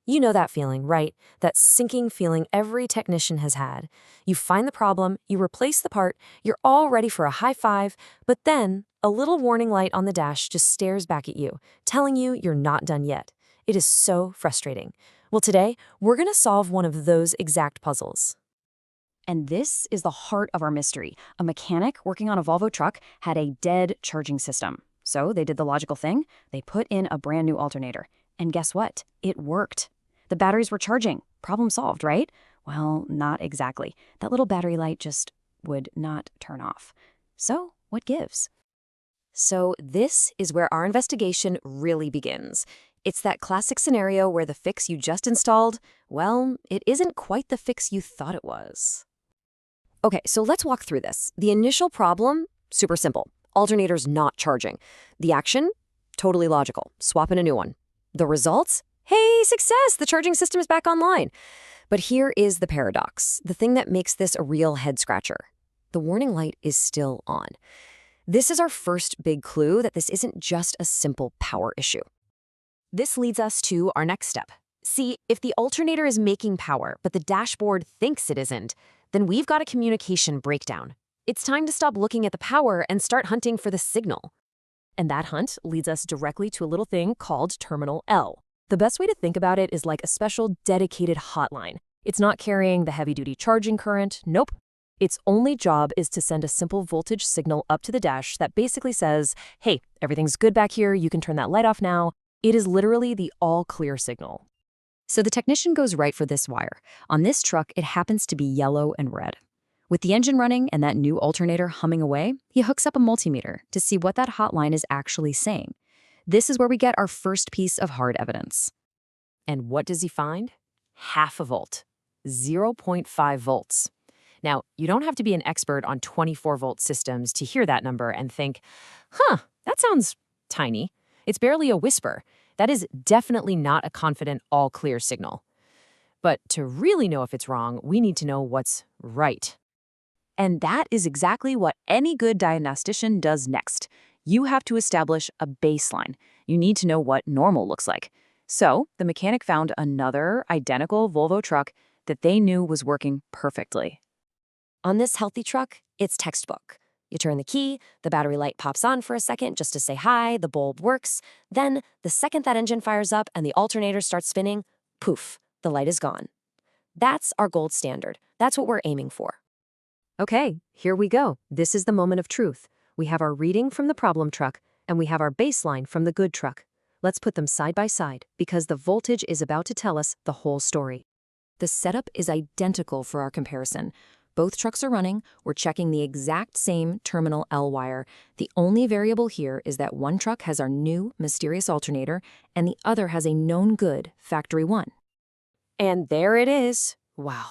You know that feeling, right? That sinking feeling every technician has had. You find the problem, you replace the part, you're all ready for a high five, but then a little warning light on the dash just stares back at you, telling you you're not done yet. It is so frustrating. Well, today, we're going to solve one of those exact puzzles. And this is the heart of our mystery. A mechanic working on a Volvo truck had a dead charging system. So they did the logical thing. They put in a brand new alternator. And guess what? It worked. The batteries were charging. Problem solved, right? Well, not exactly. That little battery light just would not turn off. So what gives? So this is where our investigation really begins. It's that classic scenario where the fix you just installed, well, it isn't quite the fix you thought it was. Okay, so let's walk through this. The initial problem, super simple. Alternator's not charging. The action, totally logical. Swap in a new one. The results? Hey, success! The charging system is back online. But here is the paradox, the thing that makes this a real head-scratcher. The warning light is still on. This is our first big clue that this isn't just a simple power issue. This leads us to our next step. See, if the alternator is making power, but the dashboard thinks it isn't, then we've got a communication breakdown. It's time to stop looking at the power and start hunting for the signal. And that hunt leads us directly to a little thing called Terminal L. The best way to think about it is like a special dedicated hotline. It's not carrying the heavy-duty charging current, nope. Its only job is to send a simple voltage signal up to the dash that basically says, hey, everything's good back here, you can turn that light off now. It is literally the all-clear signal. So the technician goes right for this wire. On this truck, it happens to be yellow and red. With the engine running and that new alternator humming away, he hooks up a multimeter to see what that hotline is actually saying. This is where we get our first piece of hard evidence. And what does he find? Half a volt, 0.5 volts. Now, you don't have to be an expert on 24-volt systems to hear that number and think, that sounds tiny. It's barely a whisper. That is definitely not a confident all-clear signal. But to really know if it's wrong, we need to know what's right. And that is exactly what any good diagnostician does next. You have to establish a baseline. You need to know what normal looks like. So the mechanic found another identical Volvo truck that they knew was working perfectly. On this healthy truck, it's textbook. You turn the key, the battery light pops on for a second just to say hi, the bulb works. Then, the second that engine fires up and the alternator starts spinning, poof, the light is gone. That's our gold standard. That's what we're aiming for. Okay, here we go. This is the moment of truth. We have our reading from the problem truck, and we have our baseline from the good truck. Let's put them side by side, because the voltage is about to tell us the whole story. The setup is identical for our comparison. Both trucks are running, we're checking the exact same terminal L wire. The only variable here is that one truck has our new, mysterious alternator, and the other has a known good, factory one. And there it is. Wow.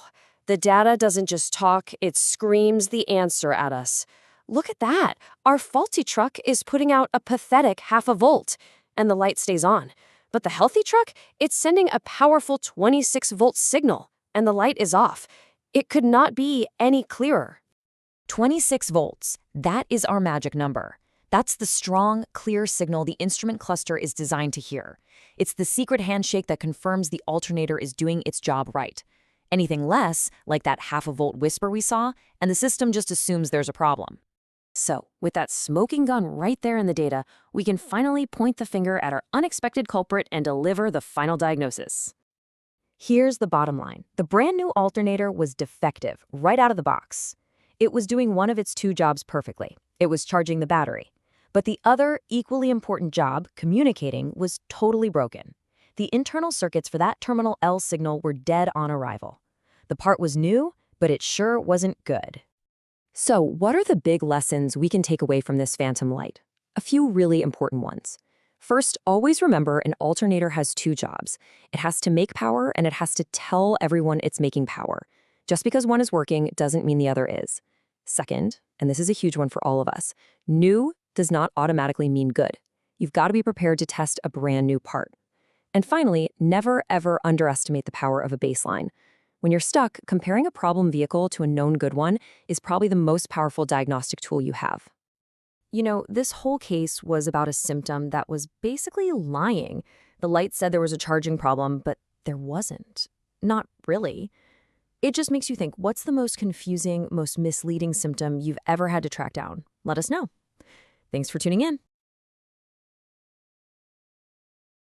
The data doesn't just talk, it screams the answer at us. Look at that. Our faulty truck is putting out a pathetic half a volt, and the light stays on. But the healthy truck, it's sending a powerful 26-volt signal, and the light is off. It could not be any clearer. 26 volts, that is our magic number. That's the strong, clear signal the instrument cluster is designed to hear. It's the secret handshake that confirms the alternator is doing its job right. Anything less, like that half-a-volt whisper we saw, and the system just assumes there's a problem. So, with that smoking gun right there in the data, we can finally point the finger at our unexpected culprit and deliver the final diagnosis. Here's the bottom line. The brand new alternator was defective right out of the box. It was doing one of its two jobs perfectly. It was charging the battery. But the other, equally important job, communicating, was totally broken. The internal circuits for that terminal L signal were dead on arrival. The part was new, but it sure wasn't good. So, what are the big lessons we can take away from this phantom light? A few really important ones. First, always remember an alternator has two jobs. It has to make power and it has to tell everyone it's making power. Just because one is working doesn't mean the other is. Second, and this is a huge one for all of us, new does not automatically mean good. You've got to be prepared to test a brand new part. And finally, never ever underestimate the power of a baseline. When you're stuck, comparing a problem vehicle to a known good one is probably the most powerful diagnostic tool you have. You know, this whole case was about a symptom that was basically lying. The light said there was a charging problem, but there wasn't. Not really. It just makes you think, what's the most confusing, most misleading symptom you've ever had to track down? Let us know. Thanks for tuning in.